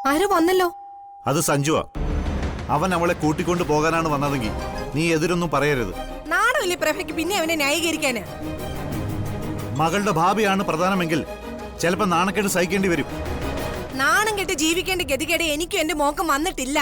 ആരോ വന്നല്ലോ. അത് സഞ്ജുവാ. അവൻ അവളെ കൂട്ടിക്കൊണ്ടു പോകാനാണ് വന്നതെങ്കിൽ നീ എതിരൊന്നും പറയരുത്. നാണമില്ലേ പ്രഭയ്ക്ക് പിന്നെ അവനെ ന്യായീകരിക്കാന്? മകളുടെ ഭാവിയാണ് പ്രധാനമെങ്കിൽ ചിലപ്പോ നാണക്കേട് സഹിക്കേണ്ടി വരും. നാണം കെട്ട് ജീവിക്കേണ്ട ഗതികേട് എനിക്കും എന്റെ മോക്കം വന്നിട്ടില്ല.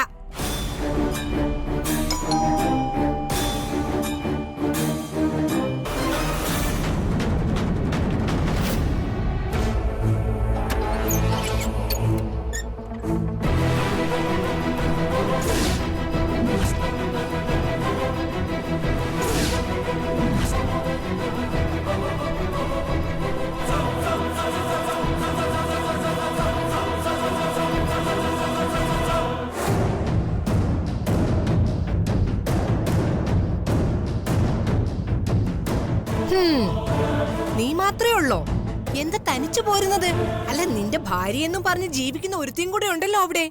നീ മാത്രമേ ഉള്ളോ എന്താ തനിച്ചു പോരുന്നത്? അല്ല, നിന്റെ ഭാര്യയെന്നും പറഞ്ഞ് ജീവിക്കുന്ന ഒരുത്തിയും കൂടെ ഉണ്ടല്ലോ അവിടെ.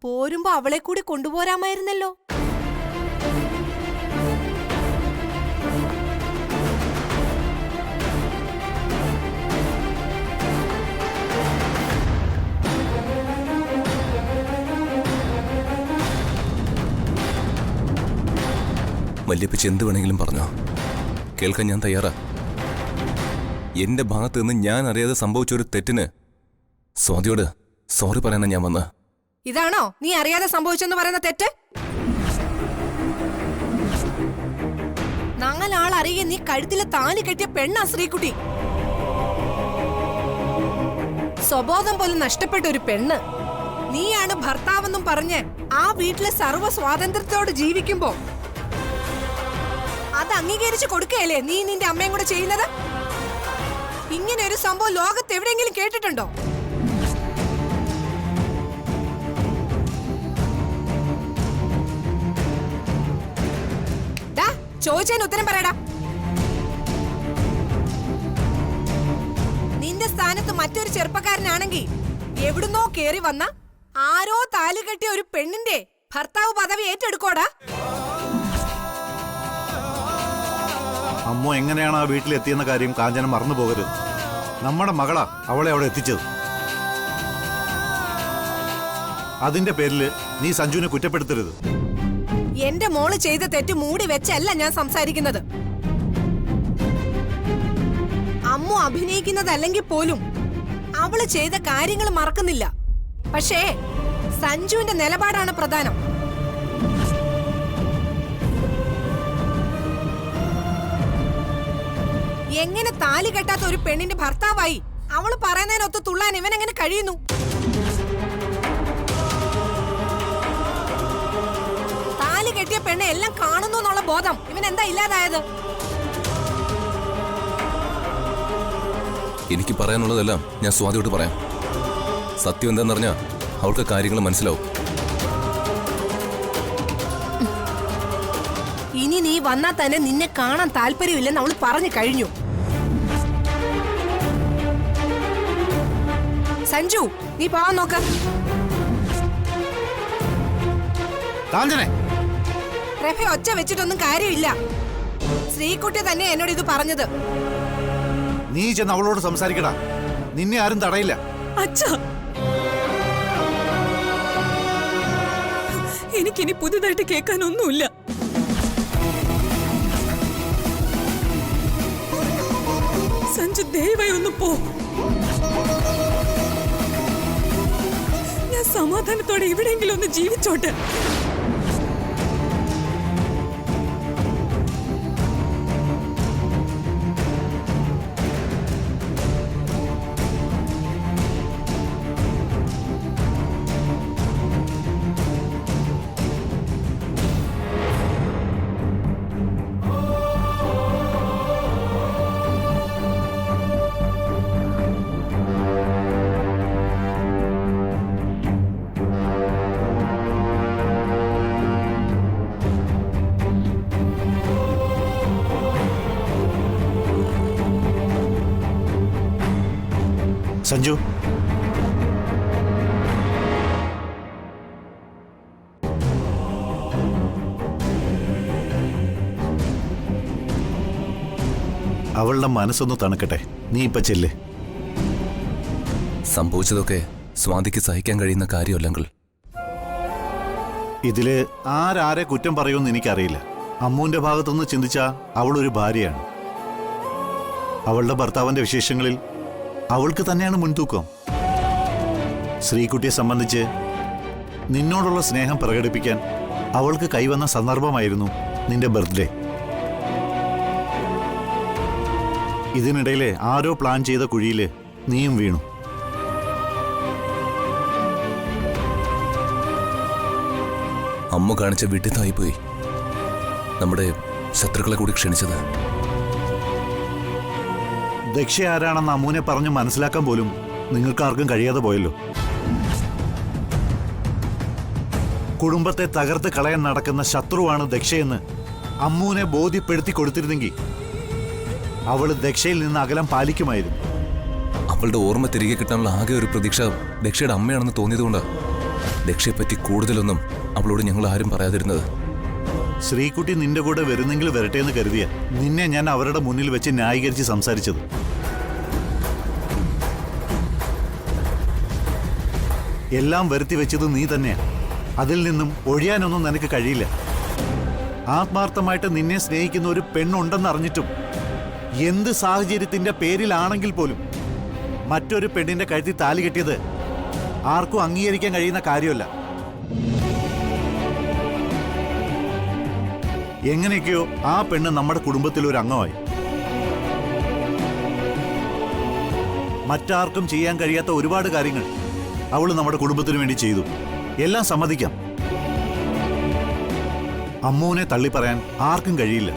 പോരുമ്പോ അവളെ കൂടി കൊണ്ടുപോരാമായിരുന്നല്ലോ. വല്യപ്പച്ചി എന്ത് വേണമെങ്കിലും പറഞ്ഞോ, കേൾക്കാൻ ഞാൻ തയ്യാറാ. എന്റെ ഭാഗത്ത് നിന്ന് ഞാൻ അറിയാതെ സംഭവിച്ചൊരു തെറ്റിന് സ്വാതിയോട് സോറി പറയാനാ ഞാൻ വന്ന. ഇതാണോ നീ അറിയാതെ സംഭവിച്ചെന്ന് പറയുന്ന തെറ്റ്? നാലാൾ അറിയ നീ കഴുത്തിലെ താലി കെട്ടിയ പെണ്ണാ ശ്രീകുട്ടി. സ്വബോധം പോലും നഷ്ടപ്പെട്ട ഒരു പെണ്ണ്. നീയാണ് ഭർത്താവെന്നും പറഞ്ഞ് ആ വീട്ടിലെ സർവ്വ സ്വാതന്ത്ര്യത്തോട് ജീവിക്കുമ്പോ അത് അംഗീകരിച്ചു കൊടുക്കുകയല്ലേ നീ നിന്റെ അമ്മയും കൂടെ ചെയ്യുന്നത്? ഇങ്ങനെ ഒരു സംഭവം ലോകത്ത് എവിടെയെങ്കിലും കേട്ടിട്ടുണ്ടോ? ചോദിച്ചതിന് ഉത്തരം പറയടാ. നിന്റെ സ്ഥാനത്ത് മറ്റൊരു ചെറുപ്പക്കാരനാണെങ്കിൽ എവിടുന്നോ കേറി വന്ന ആരോ താലി കെട്ടിയ ഒരു പെണ്ണിന്റെ ഭർത്താവ് പദവി ഏറ്റെടുക്കോടാ. അമ്മ എങ്ങനെയാണ് ആ വീട്ടിലെത്തിയെന്ന കാര്യം കാഞ്ചന മറന്നു പോകരുത്. നമ്മുടെ മകളാ അവളെ അവിടെ എത്തിച്ചത്. അതിന്റെ പേരിൽ നീ സഞ്ജുവിനെ കുറ്റപ്പെടുത്തരുത്. എന്റെ മോള് ചെയ്ത തെറ്റ് മൂടി വെച്ചല്ല ഞാൻ സംസാരിക്കുന്നത്. അമ്മ അഭിനയിക്കുന്നതല്ലെങ്കിൽ പോലും അവള് ചെയ്ത കാര്യങ്ങൾ മറക്കുന്നില്ല. പക്ഷേ സഞ്ജുവിന്റെ നിലപാടാണ് പ്രധാനം. എങ്ങനെ താലി കെട്ടാത്ത ഒരു പെണ്ണിന്റെ ഭർത്താവായി അവള് പറയുന്നതിനൊത്ത് തുള്ളാൻ ഇവൻ എങ്ങനെ കഴിയുന്നു? താലി കെട്ടിയ പെണ്ണെ എല്ലാം കാണുന്നു എന്നുള്ള ബോധം ഇവൻ എന്താ ഇല്ലാതായത്? എനിക്ക് പറയാനുള്ളതെല്ലാം ഞാൻ സ്വാതിയോട് പറയാം. സത്യം എന്താണെന്നറിഞ്ഞാ അവൾക്ക് കാര്യങ്ങൾ മനസ്സിലാവും. ഇനി നീ വന്നാൽ തന്നെ നിന്നെ കാണാൻ താല്പര്യമില്ലെന്ന് അവൾ പറഞ്ഞു കഴിഞ്ഞു. സഞ്ജു, നീ പോവാൻ നോക്ക. പ്രഭ ഒച്ച വെച്ചിട്ടൊന്നും കാര്യമില്ല. ശ്രീകുട്ടി തന്നെ എന്നോട് ഇത് പറഞ്ഞത്. നീ ചെന്ന് അവളോട് സംസാരിക്കടാ. നിന്നെ ആരും തടയില്ല. അച്ഛാ, എനിക്കിനി പുതുതായിട്ട് കേൾക്കാനൊന്നുമില്ല. സഞ്ജു, ദയവായി ഒന്ന് പോ. ഞാൻ സമാധാനത്തോടെ എവിടെയെങ്കിലും ഒന്ന് ജീവിച്ചോട്ടെ. സഞ്ജു, അവളുടെ മനസ്സൊന്ന് തണുക്കട്ടെ. നീ ഇപ്പൊ ചെല്ല്. സംഭവിച്ചതൊക്കെ സ്വാതിക്ക് സഹിക്കാൻ കഴിയുന്ന കാര്യമല്ലെങ്കിൽ ഇതില് ആരാരെ കുറ്റം പറയുമെന്ന് എനിക്കറിയില്ല. അമ്മുവിന്റെ ഭാഗത്തുനിന്ന് ചിന്തിച്ചാ അവളൊരു ഭാര്യയാണ്. അവളുടെ ഭർത്താവിന്റെ വിശേഷങ്ങളിൽ അവൾക്ക് തന്നെയാണ് മുൻതൂക്കം. ശ്രീകുട്ടിയെ സംബന്ധിച്ച് നിന്നോടുള്ള സ്നേഹം പ്രകടിപ്പിക്കാൻ അവൾക്ക് കൈവന്ന സന്ദർഭമായിരുന്നു നിന്റെ ബർത്ത്ഡേ. ഇതിനിടയിലെ ആരോ പ്ലാൻ ചെയ്ത കുഴിയില് നീയും വീണു. അമ്മ കാണിച്ച വിഡിത്തായിപ്പോയി നമ്മുടെ ശത്രുക്കളെ കൂടി ക്ഷണിച്ചത്. ദക്ഷ ആരാണെന്ന് അമ്മുവിനെ പറഞ്ഞ് മനസ്സിലാക്കാൻ പോലും നിങ്ങൾക്കാർക്കും കഴിയാതെ പോയല്ലോ. കുടുംബത്തെ തകർത്ത് കളയാൻ നടക്കുന്ന ശത്രുവാണ് ദക്ഷയെന്ന് അമ്മുവിനെ ബോധ്യപ്പെടുത്തി കൊടുത്തിരുന്നെങ്കിൽ അവള് ദക്ഷയിൽ നിന്ന് അകലം പാലിക്കുമായിരുന്നു. അവളുടെ ഓർമ്മ തിരികെ കിട്ടാനുള്ള ആകെ ഒരു പ്രതീക്ഷ ദക്ഷയുടെ അമ്മയാണെന്ന് തോന്നിയതുകൊണ്ടാണ് ദക്ഷയെപ്പറ്റി കൂടുതലൊന്നും അവളോട് ഞങ്ങൾ ആരും പറയാതിരുന്നത്. ശ്രീകുട്ടി നിന്റെ കൂടെ വരുന്നെങ്കിൽ വരട്ടെ എന്ന് കരുതിയ നിന്നെ ഞാൻ അവരുടെ മുന്നിൽ വെച്ച് ന്യായീകരിച്ച് സംസാരിച്ചത്. എല്ലാം വരുത്തി വെച്ചത് നീ തന്നെയാണ്. അതിൽ നിന്നും ഒഴിയാനൊന്നും നിനക്ക് കഴിയില്ല. ആത്മാർത്ഥമായിട്ട് നിന്നെ സ്നേഹിക്കുന്ന ഒരു പെണ്ണുണ്ടെന്ന് അറിഞ്ഞിട്ടും എന്ത് സാഹചര്യത്തിന്റെ പേരിലാണെങ്കിൽ പോലും മറ്റൊരു പെണ്ണിന്റെ കഴുത്തിൽ താലി കെട്ടിയത് ആർക്കും അംഗീകരിക്കാൻ കഴിയുന്ന കാര്യമല്ല. എങ്ങനെയൊക്കെയോ ആ പെണ്ണ് നമ്മുടെ കുടുംബത്തിലൊരു അംഗമായി. മറ്റാർക്കും ചെയ്യാൻ കഴിയാത്ത ഒരുപാട് കാര്യങ്ങൾ അവൾ നമ്മുടെ കുടുംബത്തിന് വേണ്ടി ചെയ്തു. എല്ലാം സമ്മതിക്കാം. അമ്മുവിനെ തള്ളിപ്പറയാൻ ആർക്കും കഴിയില്ല.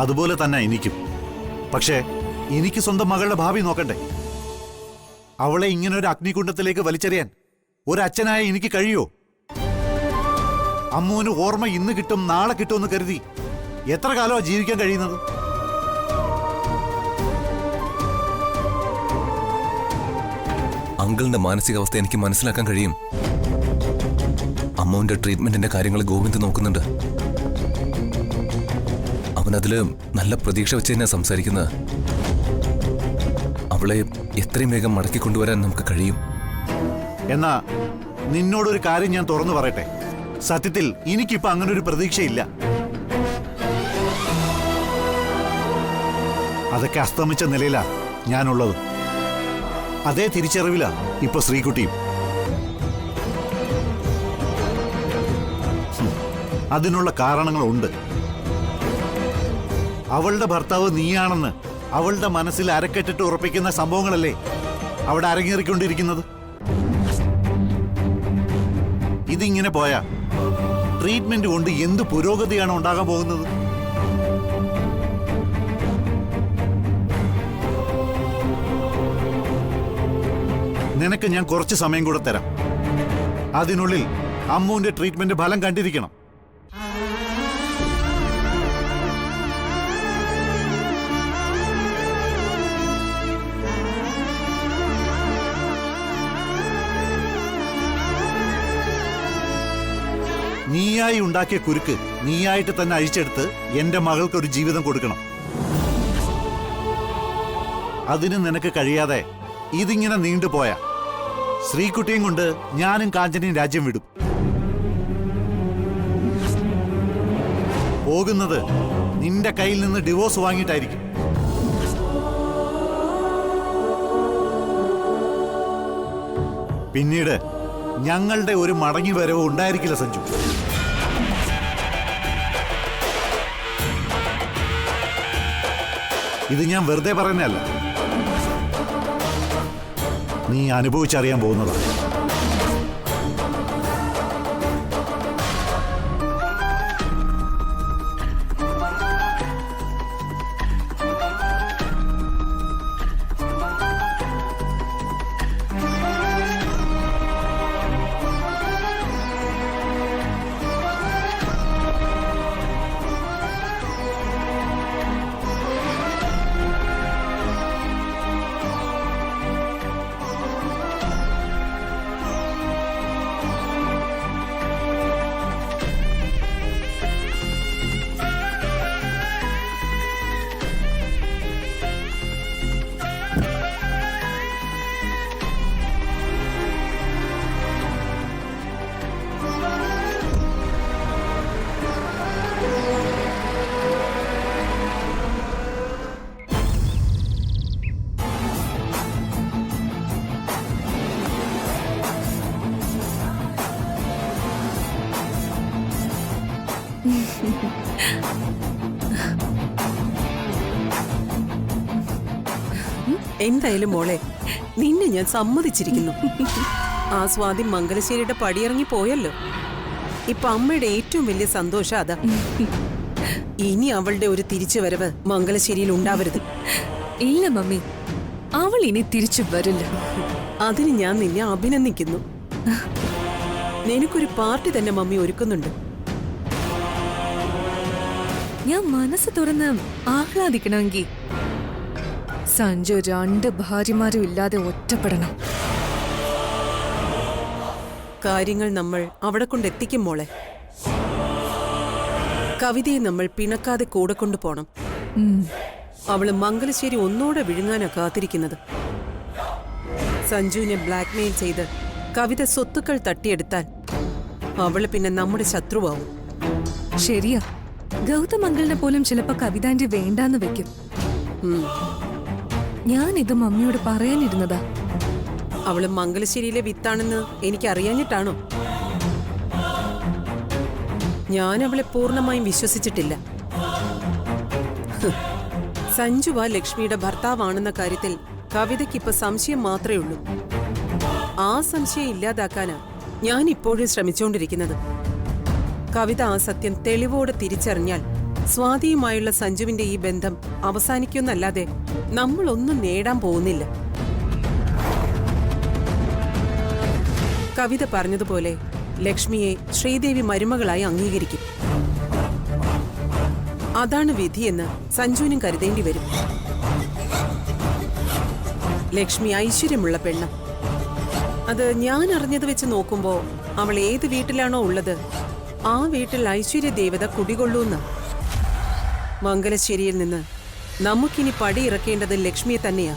അതുപോലെ തന്നെ എനിക്കും. പക്ഷേ എനിക്ക് സ്വന്തം മകളുടെ ഭാവി നോക്കണ്ടേ? അവളെ ഇങ്ങനെ ഒരു അഗ്നികുണ്ഡത്തിലേക്ക് വലിച്ചെറിയാൻ ഒരച്ഛനായ എനിക്ക് കഴിയോ? അമ്മുവിന് ഓർമ്മ ഇന്ന് കിട്ടും നാളെ കിട്ടുമെന്ന് കരുതി എത്ര കാലമാണ് ജീവിക്കാൻ കഴിയുന്നത്? അങ്കിളിന്റെ മാനസികാവസ്ഥ എനിക്ക് മനസ്സിലാക്കാൻ കഴിയും. അമ്മുവിന്റെ ട്രീറ്റ്മെന്റിന്റെ കാര്യങ്ങൾ ഗോവിന്ദ് നോക്കുന്നുണ്ട്. അവനതില് നല്ല പ്രതീക്ഷ വെച്ച് തന്നെ സംസാരിക്കുന്നത്. അവളെ എത്രയും വേഗം മടക്കി കൊണ്ടുവരാൻ നമുക്ക് കഴിയും. എന്നാ നിന്നോടൊരു കാര്യം ഞാൻ തുറന്നു പറയട്ടെ. സത്യത്തിൽ എനിക്കിപ്പോ അങ്ങനെ ഒരു പ്രതീക്ഷയില്ല. അതൊക്കെ അസ്തമിച്ച നിലയിലാ ഞാനുള്ളത്. അതേ തിരിച്ചറിവിലാ ഇപ്പൊ ശ്രീകുട്ടിയും. അതിനുള്ള കാരണങ്ങളുണ്ട്. അവളുടെ ഭർത്താവ് നീയാണെന്ന് അവളുടെ മനസ്സിൽ അരക്കെട്ടിട്ട് ഉറപ്പിക്കുന്ന സംഭവങ്ങളല്ലേ അവിടെ അരങ്ങേറിക്കൊണ്ടിരിക്കുന്നത്. ഇതിങ്ങനെ പോയാ ട്രീറ്റ്മെന്റ് കൊണ്ട് എന്ത് പുരോഗതിയാണ് ഉണ്ടാകാൻ പോകുന്നത്? നിനക്ക് ഞാൻ കുറച്ച് സമയം കൂടെ തരാം. അതിനുള്ളിൽ അമ്മുവിന്റെ ട്രീറ്റ്മെന്റ് ഫലം കണ്ടിരിക്കണം. നീയായി ഉണ്ടാക്കിയ കുരുക്ക് നീയായിട്ട് തന്നെ അഴിച്ചെടുത്ത് എന്റെ മകൾക്കൊരു ജീവിതം കൊടുക്കണം. അതിന് നിനക്ക് കഴിയാതെ ഇതിങ്ങനെ നീണ്ടുപോയ ശ്രീകുട്ടിയും കൊണ്ട് ഞാനും കാഞ്ചനയും രാജ്യം വിടും. പോകുന്നത് നിന്റെ കയ്യിൽ നിന്ന് ഡിവോഴ്സ് വാങ്ങിയിട്ടായിരിക്കും. പിന്നീട് ഞങ്ങളുടെ ഒരു മടങ്ങി വരവ് ഉണ്ടായിരിക്കില്ല സഞ്ജു. ഇത് ഞാൻ വെറുതെ പറയുന്നതല്ല, നീ അനുഭവിച്ചറിയാൻ പോകുന്നതാണ്. എന്തായാലും മോളെ, നിന്നെ ഞാൻ സമ്മതിച്ചിരിക്കുന്നു. ആ സ്വാതി മംഗലശ്ശേരിയുടെ പടിയിറങ്ങി പോയല്ലോ. ഇപ്പൊ അമ്മയുടെ ഏറ്റവും വലിയ സന്തോഷം അതാ. ഇനി അവളുടെ ഒരു തിരിച്ചുവരവ് മംഗലശ്ശേരിയിൽ ഉണ്ടാവരുത്. ഇല്ല മമ്മി, അവൾ ഇനി തിരിച്ചു വരില്ല. അതിന് ഞാൻ നിന്നെ അഭിനന്ദിക്കുന്നു. നിനക്കൊരു പാർട്ടി തന്നെ മമ്മി ഒരുക്കുന്നുണ്ട്. ഞാൻ മനസ്സ് തുറന്ന് ആഹ്ലാദിക്കണമെങ്കിൽ സഞ്ജു 2 ഭാര്യമാരും ഇല്ലാതെ ഒറ്റപ്പെടണം. കാര്യങ്ങൾ നമ്മൾ അവിടെ കൊണ്ടെത്തിക്കും മോളെ. കവിതയെ നമ്മൾ പിണക്കാതെ കൂടെ കൊണ്ടുപോണം. അവള് മംഗലശ്ശേരി ഒന്നോടെ വിഴുങ്ങാനാ കാത്തിരിക്കുന്നത്. സഞ്ജുവിനെ ബ്ലാക്ക്മെയിൽ ചെയ്ത് കവിത സ്വത്തുക്കൾ തട്ടിയെടുത്താൽ അവള് പിന്നെ നമ്മുടെ ശത്രുവാവും. ശരിയാ, ഗൗതമംഗളിനെ പോലും ചിലപ്പോ കവിതാന്റെ വേണ്ടാന്ന് വെക്കും. ഞാൻ ഇത് മമ്മിയോട് പറയാനിരുന്നതാ. അവള് മംഗലശ്ശേരിയിലെ വിത്താണെന്ന് എനിക്കറിയാഞ്ഞിട്ടാണോ? ഞാൻ അവളെ പൂർണ്ണമായും വിശ്വസിച്ചിട്ടില്ല. സഞ്ജുവ ലക്ഷ്മിയുടെ ഭർത്താവാണെന്ന കാര്യത്തിൽ കവിതയ്ക്കിപ്പോ സംശയം മാത്രമേ ഉള്ളൂ. ആ സംശയം ഇല്ലാതാക്കാനാ ഞാൻ ഇപ്പോഴും ശ്രമിച്ചുകൊണ്ടിരിക്കുന്നത്. കവിത ആ സത്യം തെളിവോടെ തിരിച്ചറിഞ്ഞാൽ സ്വാതിയുമായുള്ള സഞ്ജുവിന്റെ ഈ ബന്ധം അവസാനിക്കുമെന്നല്ലാതെ നമ്മളൊന്നും നേടാൻ പോകുന്നില്ല. കവിത പറഞ്ഞതുപോലെ ലക്ഷ്മിയെ ശ്രീദേവി മരുമകളായി അംഗീകരിക്കും. അതാണ് വിധിയെന്ന് സഞ്ജുവിനും കരുതേണ്ടി വരും. ലക്ഷ്മി ഐശ്വര്യമുള്ള പെണ്ണ്. അത് ഞാൻ അറിഞ്ഞത് വെച്ച് നോക്കുമ്പോ അവൾ ഏത് വീട്ടിലാണോ ഉള്ളത് ആ വീട്ടിൽ ഐശ്വര്യ ദേവത കുടികൊള്ളൂന്ന. മംഗലശ്ശേരിയിൽ നിന്ന് നമുക്കിനി പടിയിറക്കേണ്ടത് ലക്ഷ്മിയെ തന്നെയാ.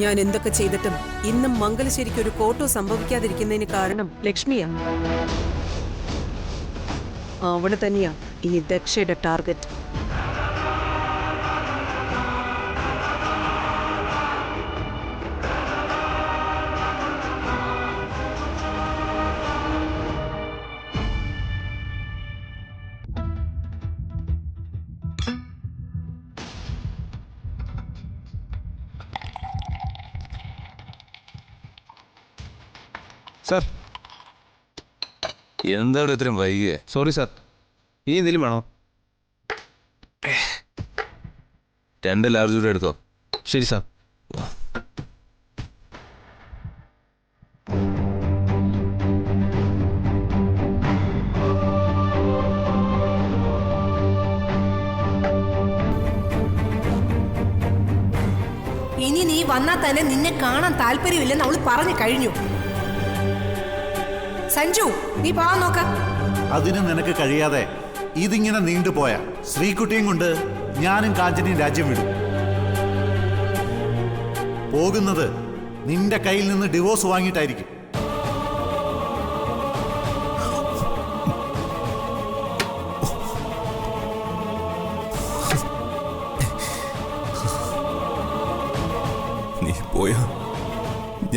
ഞാൻ എന്തൊക്കെ ചെയ്തിട്ടും ഇന്നും മംഗലശ്ശേരിക്ക് ഒരു കോട്ടോ സംഭവിക്കാതിരിക്കുന്നതിന് കാരണം ലക്ഷ്മിയാ. അവള് തന്നെയാ ഈ ദക്ഷയുടെ ടാർഗറ്റ്. സാർ, എന്താണ് ഇത്രയും വൈകിയേ? Sorry sir. ഇനി എന്തെങ്കിലും വേണോ? 2 ലാർജ് കൂടെ എടുത്തോ. ശരി സാർ. ഇനി നീ വന്നാൽ തന്നെ നിന്നെ കാണാൻ താല്പര്യമില്ലെന്ന് അവള് പറഞ്ഞു കഴിഞ്ഞു. സഞ്ജു, നീ പോവാൻ നോക്ക. അതിന് നിനക്ക് കഴിയാതെ ഇതിങ്ങനെ നീണ്ടുപോയ ശ്രീകുട്ടിയും കൊണ്ട് ഞാനും കാഞ്ചനയും രാജ്യം വിടും. പോകുന്നത് നിന്റെ കയ്യിൽ നിന്ന് ഡിവോഴ്സ് വാങ്ങിയിട്ടായിരിക്കും. നീ പോയാ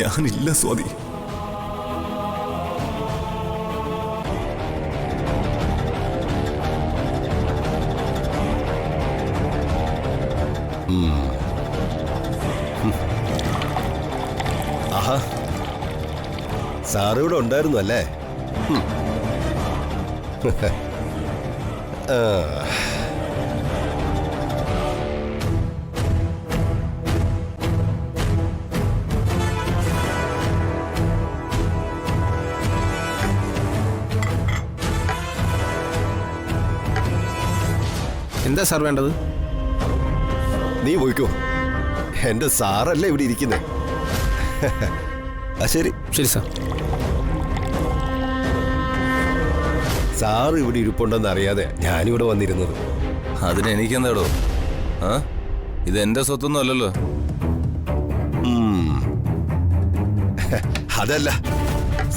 ഞാനില്ല സ്വാതി. ആഹാ, സാറ് ഇവിടെ ഉണ്ടായിരുന്നു അല്ലേ? എന്താ സാർ വേണ്ടത്? നീ പോയിക്കോ, എന്റെ സാറല്ലേ ഇവിടെ ഇരിക്കുന്നേ. ശരി ശരി സാർ. സാറ് ഇവിടെ ഇരിപ്പുണ്ടെന്ന് അറിയാതെ ഞാനിവിടെ വന്നിരുന്നത്. അതിന് എനിക്കെന്താടോ? ആ, ഇത് എന്റെ സ്വത്തൊന്നും അല്ലല്ലോ. അതല്ല,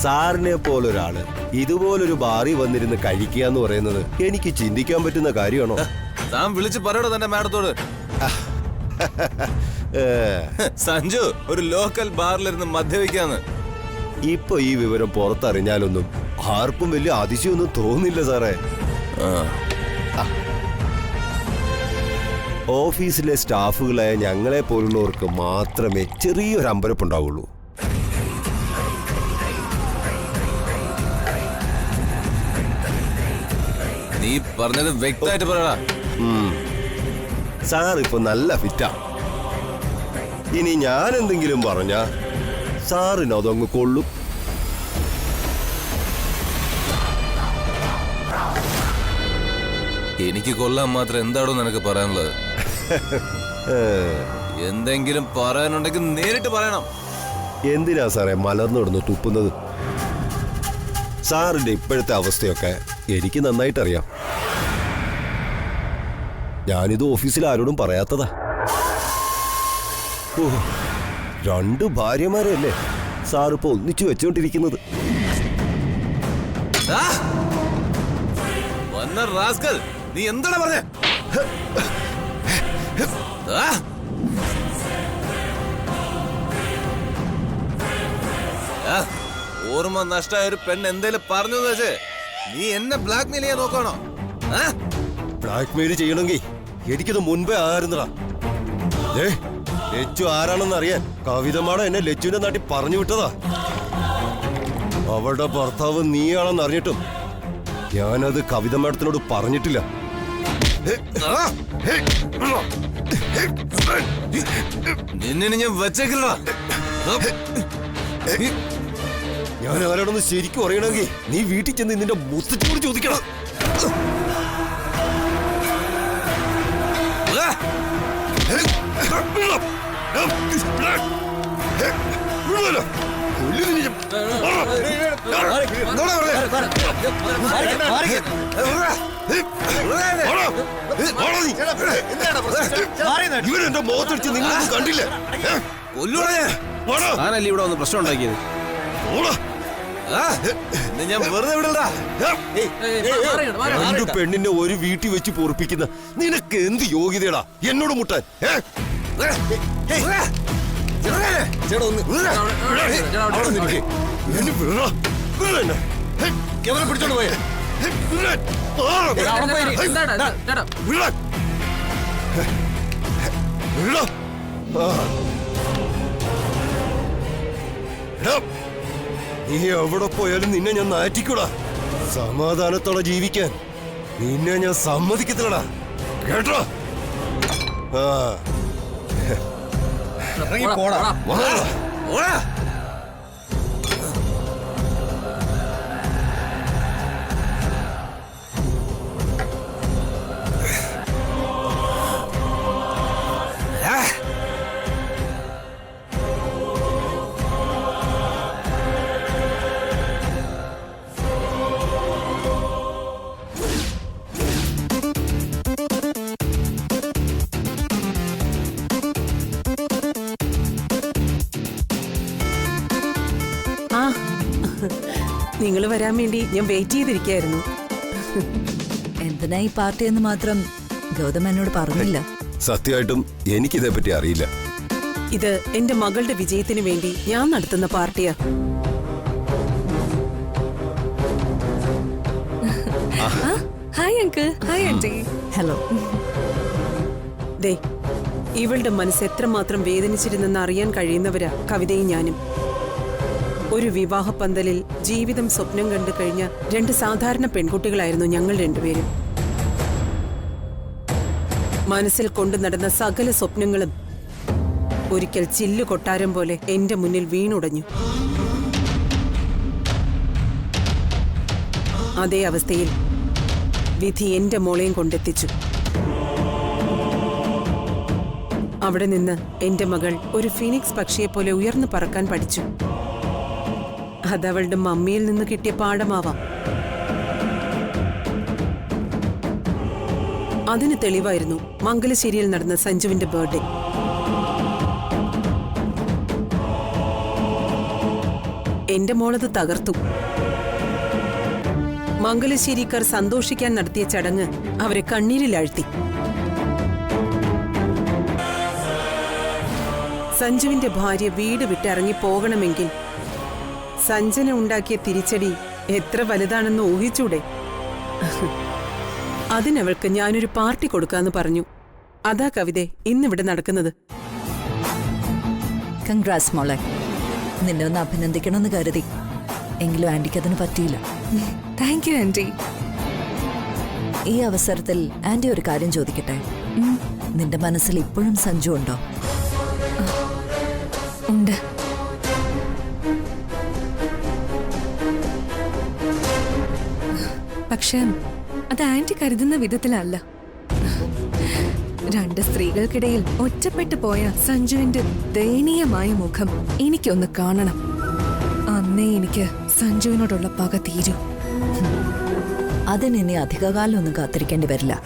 സാറിനെ പോലൊരാള് ഇതുപോലൊരു ബാറി വന്നിരുന്ന് കഴിക്കുക എന്ന് പറയുന്നത് എനിക്ക് ചിന്തിക്കാൻ പറ്റുന്ന കാര്യമാണോ? താൻ വിളിച്ച് പറയടോ തന്റെ മാഡത്തോട്. സഞ്ജു ഒരു ലോക്കൽ ബാറിലിരുന്ന് മദ്യപിക്കാന്ന്. ഇപ്പൊ ഈ വിവരം പുറത്തറിഞ്ഞാലൊന്നും ആർക്കും വലിയ അതിശയൊന്നും തോന്നില്ല സാറേ. ഓഫീസിലെ സ്റ്റാഫുകളായ ഞങ്ങളെ പോലുള്ളവർക്ക് മാത്രമേ ചെറിയൊരു അമ്പരപ്പുണ്ടാവുള്ളൂ. നീ പറഞ്ഞത് വ്യക്തമായിട്ട് പറയടാ. സാർ ഇപ്പൊ നല്ല ഫിറ്റാ. ഇനി ഞാൻ എന്തെങ്കിലും പറഞ്ഞ സാറിന് അതങ്ങ് കൊള്ളും. എനിക്ക് കൊല്ലാൻ മാത്രം എന്താണോ നിനക്ക് പറയാനുള്ളത്? എന്തെങ്കിലും പറയാനുണ്ടെങ്കിൽ നേരിട്ട് പറയണം. എന്തിനാ സാറേ മലർന്നിടുന്നു തുപ്പുന്നത്? സാറിന്റെ ഇപ്പോഴത്തെ അവസ്ഥയൊക്കെ എനിക്ക് നന്നായിട്ടറിയാം. ഞാനിത് ഓഫീസിൽ ആരോടും പറയാത്തതാ. ഓ, 2 ഭാര്യമാരല്ലേ സാറിപ്പോ ഒന്നിച്ചു വെച്ചോണ്ടിരിക്കുന്നത്. നീ എന്താണ് പറഞ്ഞേ? ഓർമ്മ നഷ്ടമായ ഒരു പെണ്ണ് എന്തേലും പറഞ്ഞു വെച്ച് നീ എന്നെ ബ്ലാക്ക് മെയിൽ ചെയ്യാൻ നോക്കണോ? ബ്ലാക്ക് മെയിൽ ചെയ്യണമെങ്കിൽ എനിക്കത് മുൻപേ ആയിരുന്നടാ. ലച്ചു ആരാണെന്ന് അറിയാൻ കവിതമാണോ എന്നെ ലച്ചുവിന്റെ നാട്ടിൽ പറഞ്ഞു വിട്ടതാ. അവളുടെ ഭർത്താവ് നീയാണെന്ന് അറിഞ്ഞിട്ടും ഞാനത് കവിത മാഡത്തിനോട് പറഞ്ഞിട്ടില്ല. നിന്നെ ഞാൻ വെച്ചേക്കില്ല. ഞാൻ ആരോടൊന്ന് ശരിക്കും അറിയണമെങ്കിൽ നീ വീട്ടിൽ ചെന്ന് നിന്റെ മുത്തച്ഛനോട് ചോദിക്കണം. ഇവരെന്റെ മുഖത്തടിച്ച് നിങ്ങളൊന്നും കണ്ടില്ല. ആരല്ലേ ഇവിടെ വന്ന് പ്രശ്നം ഉണ്ടാക്കിയത്? ഞാൻ വെറുതെ വിടണ്ടാ. 2 പെണ്ണിനെ ഒരു വീട്ടിൽ വെച്ച് പൊറപ്പിക്കുന്ന നിനക്ക് എന്ത് യോഗ്യതയാടാ എന്നോട് മുട്ടാൻ? പിടിച്ചോണ്ട് പോയേ. നീ എവിടെ പോയാലും നിന്നെ ഞാൻ നാറ്റിക്കൂടാ. സമാധാനത്തോടെ ജീവിക്കാൻ നിന്നെ ഞാൻ സമ്മതിക്കത്തില്ലടാ, കേട്ടോ? നിങ്ങൾ വരാൻ വേണ്ടി ഞാൻ വെയിറ്റ് ചെയ്തിരിക്കായിരുന്നു. എന്തിനാ ഈ പാർട്ടി എന്ന് മാത്രം ഗൗതം എന്നോട് പറഞ്ഞില്ല. സത്യമായിട്ടും എനിക്കിതേപ്പറ്റി അറിയില്ല. ഇത് എന്റെ മകളുടെ വിജയത്തിന് വേണ്ടി ഞാൻ നടത്തുന്ന പാർട്ടിയാ. Hi uncle. Hi aunty. Hello. ദേ, ഇവളുടെ മനസ്സ് എത്രമാത്രം വേദനിച്ചിരുന്നെന്ന് അറിയാൻ കഴിയുന്നവരാ കവിതയും ഞാനും. ഒരു വിവാഹ പന്തലിൽ ജീവിതം സ്വപ്നം കണ്ടു കഴിഞ്ഞ 2 സാധാരണ പെൺകുട്ടികളായിരുന്നു ഞങ്ങൾ 2 പേരും. മനസ്സിൽ കൊണ്ടു നടന്ന സകല സ്വപ്നങ്ങളും ഒരിക്കൽ ചില്ലു കൊട്ടാരം പോലെ എന്റെ മുന്നിൽ വീണുടഞ്ഞു. അതേ അവസ്ഥയിൽ വിധി എന്റെ മോളെയും കൊണ്ടെത്തിച്ചു. അവിടെ നിന്ന് എന്റെ മകൾ ഒരു ഫീനിക്സ് പക്ഷിയെപ്പോലെ ഉയർന്നു പറക്കാൻ പഠിച്ചു. അതവളുടെ മമ്മിയിൽ നിന്ന് കിട്ടിയ പാഠമാവാം. അതിന് തെളിവായിരുന്നു മംഗലശ്ശേരിയിൽ നടന്ന സഞ്ജുവിന്റെ ബർത്ത്ഡേ. എന്റെ മോളത് തകർത്തു. മംഗലശ്ശേരിക്കാർ സന്തോഷിക്കാൻ നടത്തിയ ചടങ്ങ് അവരെ കണ്ണീരിലാഴ്ത്തി. സഞ്ജുവിന്റെ ഭാര്യ വീട് വിട്ടിറങ്ങി പോകണമെങ്കിൽ സഞ്ജന ഉണ്ടാക്കിയ തിരിച്ചടി എത്ര വലുതാണെന്ന് ഊഹിച്ചൂടെ? അതിനവൾക്ക് ഞാനൊരു പാർട്ടി കൊടുക്കാന്ന് പറഞ്ഞു. അതാ കവിതേ ഇന്നിവിടെ നടക്കുന്നത്. കൺഗ്രാസ് മോളെ. നിന്നെ ഒന്ന് അഭിനന്ദിക്കണമെന്ന് കരുതി, എങ്കിലും ആന്റിക്ക് അതിന് പറ്റിയില്ല. Thank you aunty. ഈ അവസരത്തിൽ ആന്റി ഒരു കാര്യം ചോദിക്കട്ടെ? നിന്റെ മനസ്സിൽ ഇപ്പോഴും സഞ്ജു ഉണ്ടോ? ഉണ്ട്. പക്ഷേ അത് ആന്റി കരുതുന്ന വിധത്തിലല്ല. രണ്ട് സ്ത്രീകൾക്കിടയിൽ ഒറ്റപ്പെട്ടു പോയ സഞ്ജുവിന്റെ ദയനീയമായ മുഖം എനിക്കൊന്ന് കാണണം. അന്നേ എനിക്ക് സഞ്ജുവിനോടുള്ള പക തീരൂ. അതിനി അധികകാലം ഒന്നും കാത്തിരിക്കേണ്ടി വരില്ല.